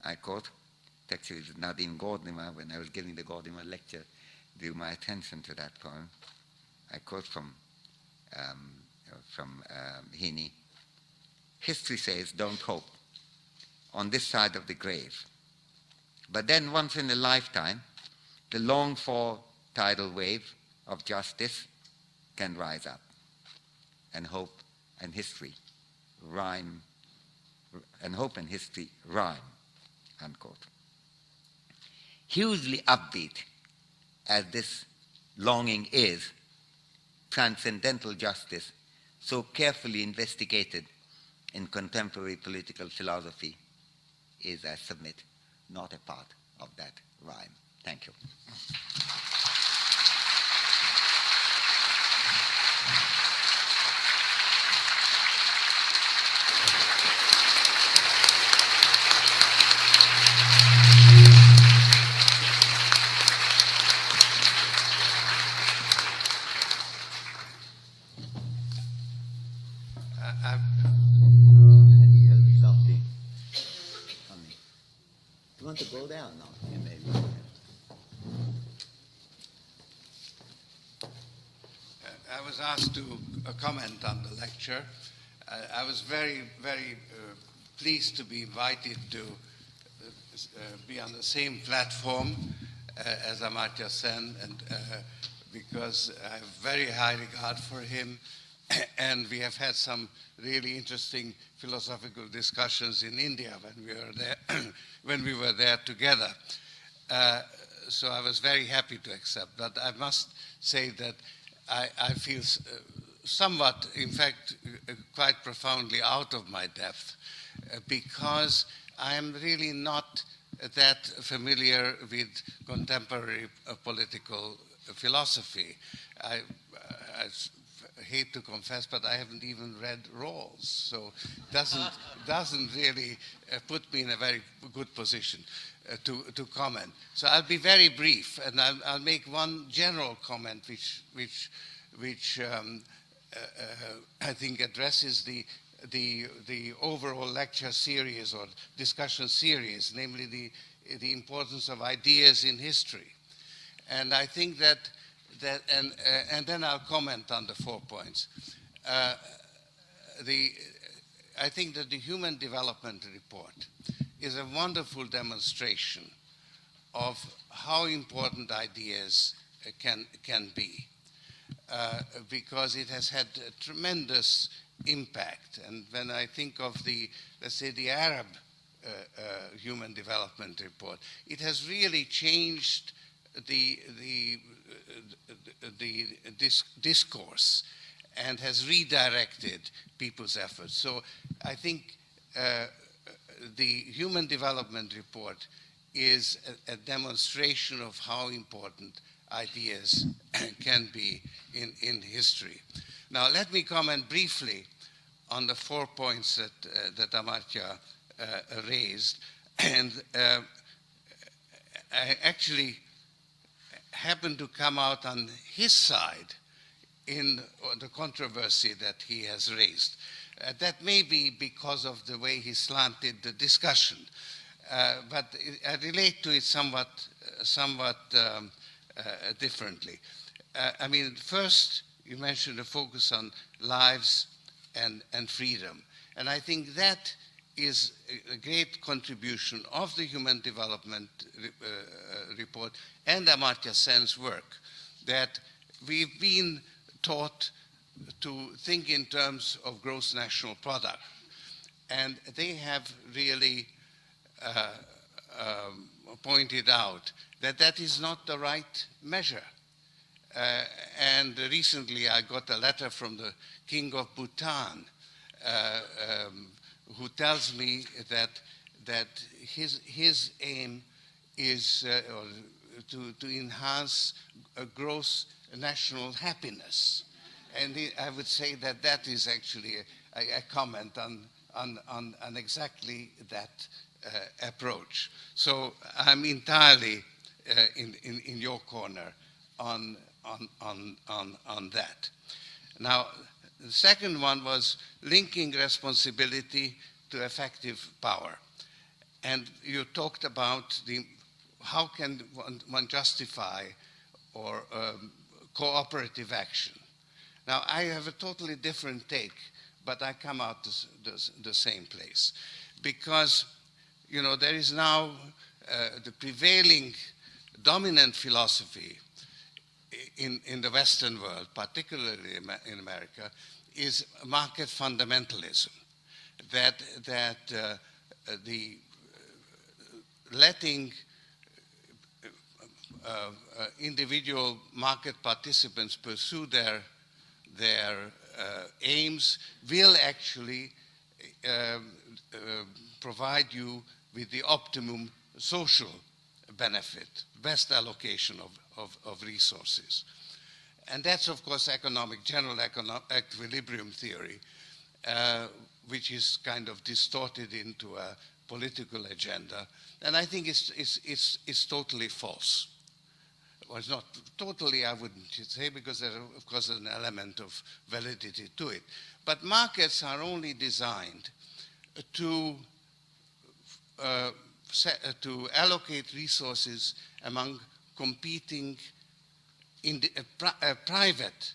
I quote, actually it's Nadine Gordimer, when I was giving the Gordimer lecture, drew my attention to that poem. I quote from Heaney. History says, don't hope on this side of the grave. But then once in a lifetime, the longed-for tidal wave of justice can rise up, and hope and history rhyme, unquote. Hugely upbeat as this longing is, transcendental justice, so carefully investigated in contemporary political philosophy, is, I submit, not a part of that rhyme. Thank you. You want to go down now? Yeah, maybe. I was asked to comment on the lecture. I was very, very pleased to be invited to be on the same platform as Amartya Sen, and because I have very high regard for him, and we have had some really interesting philosophical discussions in India when we were there, when we were there together. So I was very happy to accept. But I must say that I feel somewhat, in fact, quite profoundly out of my depth, because I am really not that familiar with contemporary political philosophy. I hate to confess, but I haven't even read Rawls, so doesn't really put me in a very good position to comment. So I'll be very brief, and I'll make one general comment, which I think addresses the overall lecture series or discussion series, namely the importance of ideas in history. And I think that and then I'll comment on the 4 points. I think that the Human Development Report is a wonderful demonstration of how important ideas can be, because it has had a tremendous impact. And when I think of let's say, the Arab Human Development Report, it has really changed the discourse and has redirected people's efforts. So I think the Human Development Report is a demonstration of how important ideas can be in history. Now, let me comment briefly on the 4 points that Amartya raised. And I actually happened to come out on his side in the controversy that he has raised. That may be because of the way he slanted the discussion, but I relate to it somewhat differently. I mean, first, you mentioned a focus on lives and freedom. And I think that is a great contribution of the Human Development Report and Amartya Sen's work, that we've been taught to think in terms of gross national product. And they have really pointed out that that is not the right measure. And recently I got a letter from the King of Bhutan, who tells me that his aim is to enhance gross national happiness. And I would say that that is actually a comment on exactly that approach. So I'm entirely in your corner on that. Now, the second one was linking responsibility to effective power. And you talked about how can one justify or cooperative action. Now, I have a totally different take, but I come out the same place. Because, you know, there is now the prevailing dominant philosophy in the Western world, particularly in America, is market fundamentalism. That the letting individual market participants pursue their aims will actually provide you with the optimum social benefit, best allocation of resources. And that's, of course, general economic equilibrium theory, which is kind of distorted into a political agenda. And I think it's totally false. Well, it's not totally, I wouldn't say, because there's, of course, an element of validity to it. But markets are only designed to allocate resources among competing private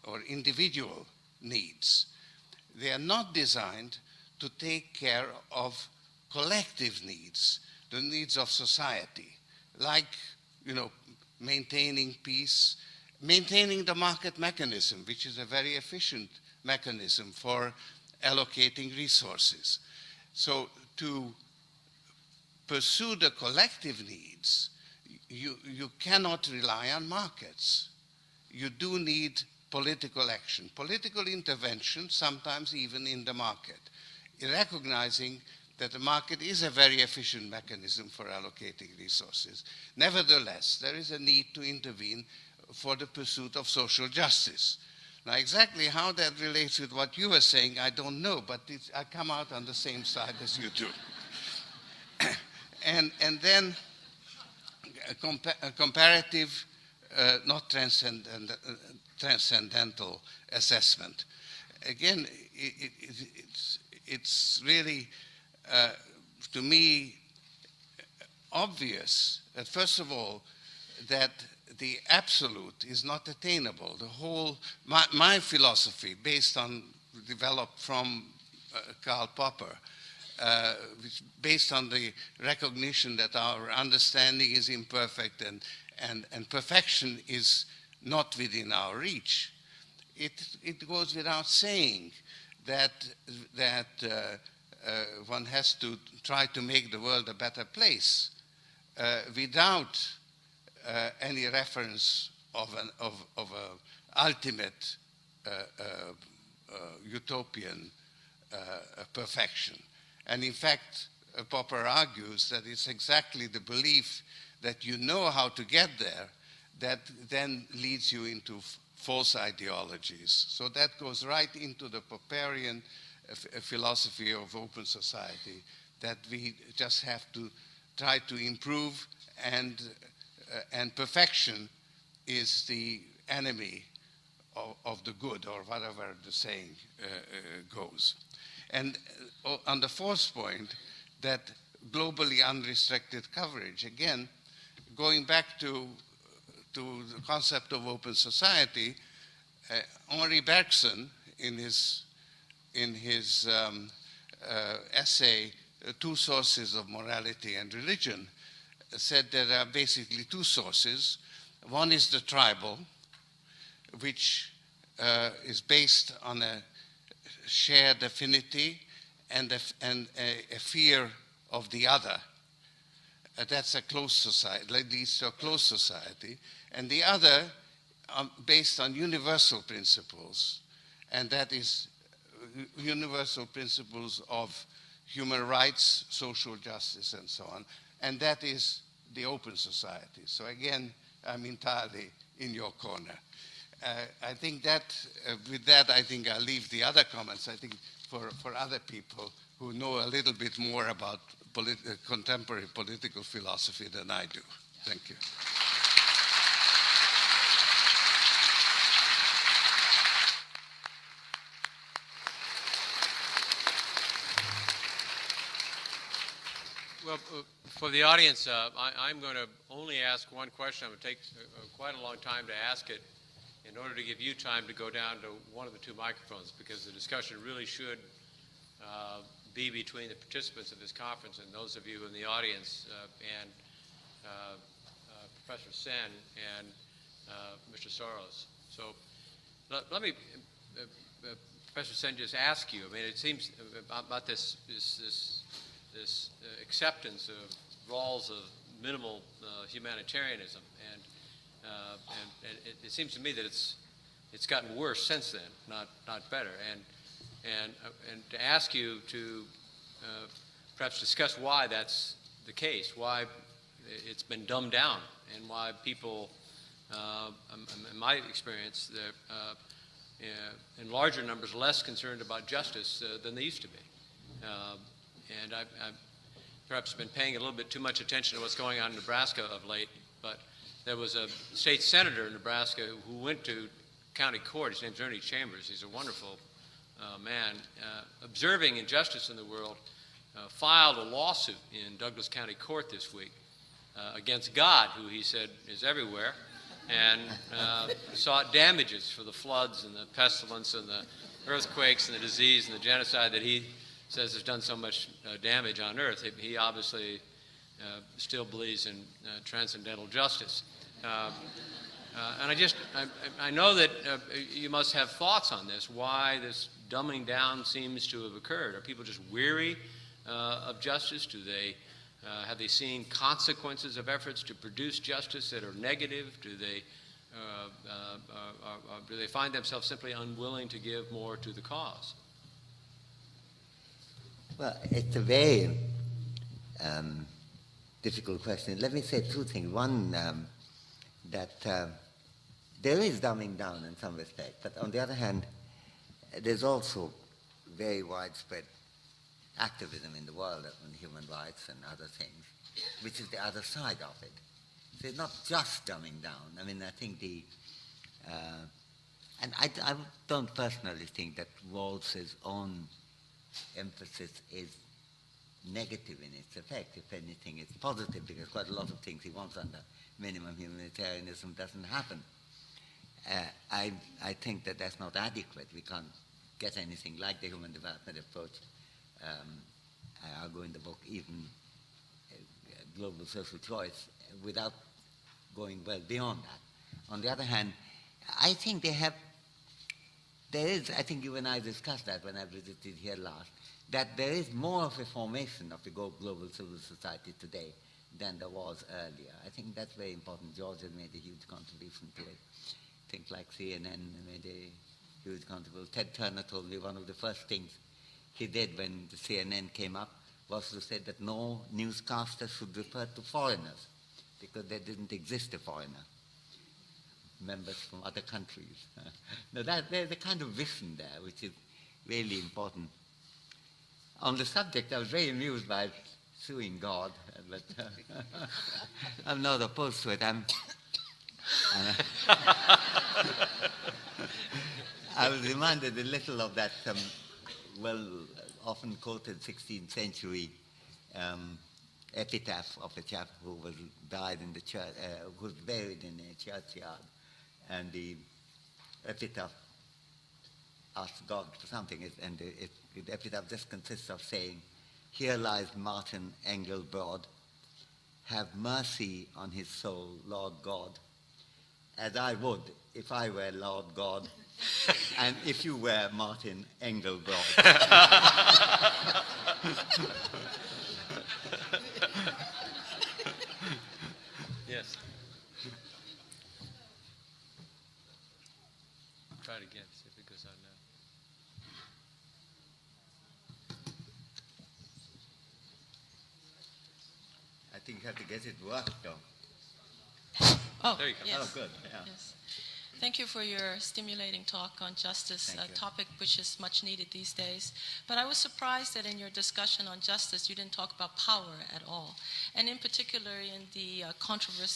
or individual needs. They are not designed to take care of collective needs, the needs of society, like, you know, maintaining peace, maintaining the market mechanism, which is a very efficient mechanism for allocating resources. So to pursue the collective needs, you cannot rely on markets. You do need political action, political intervention, sometimes even in the market, recognizing that the market is a very efficient mechanism for allocating resources. Nevertheless, there is a need to intervene for the pursuit of social justice. Now, exactly how that relates with what you were saying, I don't know, but I come out on the same side as you do. and then a comparative, not transcendental assessment. Again, it's really, to me, obvious that, first of all, that the absolute is not attainable. The whole, my philosophy, developed from Karl Popper, which based on the recognition that our understanding is imperfect and perfection is not within our reach. It goes without saying that one has to try to make the world a better place without any reference of an ultimate utopian perfection. And in fact, Popper argues that it's exactly the belief that you know how to get there that then leads you into false ideologies. So that goes right into the Popperian philosophy of open society, that we just have to try to improve, and perfection is the enemy of the good, or whatever the saying goes. And on the fourth point, that globally unrestricted coverage, again, going back to the concept of open society, Henri Bergson, in his essay, Two Sources of Morality and Religion, said there are basically two sources. One is the tribal, which is based on a shared affinity and a fear of the other. That's a close society, leads to a close society. And the other, based on universal principles, and that is universal principles of human rights, social justice, and so on. And that is the open society. So again, I'm entirely in your corner. I think that, with that, I think I'll leave the other comments, I think, for other people who know a little bit more about contemporary political philosophy than I do. Thank you. Well, for the audience, I'm going to only ask one question. I'm going to take quite a long time to ask it in order to give you time to go down to one of the two microphones, because the discussion really should be between the participants of this conference and those of you in the audience, and Professor Sen and Mr. Soros. So let me, Professor Sen, just ask you. I mean, it seems about this acceptance of roles of minimal humanitarianism, and it seems to me that it's gotten worse since then, not better. And to ask you to perhaps discuss why that's the case, why it's been dumbed down, and why people, in my experience, in larger numbers, less concerned about justice than they used to be. And I've perhaps been paying a little bit too much attention to what's going on in Nebraska of late, but there was a state senator in Nebraska who went to county court. His name's Ernie Chambers. He's a wonderful man. Observing injustice in the world, filed a lawsuit in Douglas County Court this week against God, who he said is everywhere, and sought damages for the floods and the pestilence and the earthquakes and the disease and the genocide that he says has done so much damage on earth. He obviously still believes in transcendental justice. And I know that you must have thoughts on this, why this dumbing down seems to have occurred. Are people just weary of justice? Have they seen consequences of efforts to produce justice that are negative? Do they find themselves simply unwilling to give more to the cause? Well, it's a very difficult question. Let me say two things. One, that there is dumbing down in some respect, but on the other hand, there's also very widespread activism in the world on human rights and other things, which is the other side of it. So it's not just dumbing down. I mean, I think and I don't personally think that Rawls's own emphasis is negative in its effect. If anything, it's positive, because quite a lot of things he wants under minimum humanitarianism doesn't happen. I think that that's not adequate. We can't get anything like the human development approach. I argue in the book even global social choice without going well beyond that. On the other hand, I think I think you and I discussed that when I visited here last, that there is more of a formation of the global civil society today than there was earlier. I think that's very important. George has made a huge contribution to it. Things like CNN made a huge contribution. Ted Turner told me one of the first things he did when the CNN came up was to say that no newscaster should refer to foreigners, because there didn't exist a foreigner, members from other countries. Now there's a kind of vision there which is really important. On the subject, I was very amused by suing God, but I'm not opposed to it. I was reminded a little of that often quoted 16th century epitaph of a chap who died in the church, who was buried in a churchyard, and the epitaph asked God for something, and the epitaph just consists of saying, "Here lies Martin Engelbrod. Have mercy on his soul, Lord God, as I would if I were Lord God, and if you were Martin Engelbrod." Yes. Try it again, see if it goes on now. I think you have to get it worked, though. Oh, There you go. yes. Oh, good. Yeah. Yes. Thank you for your stimulating talk on justice, Thank a you. topic which is much needed these days. But I was surprised that in your discussion on justice, you didn't talk about power at all. And in particular, in the controversy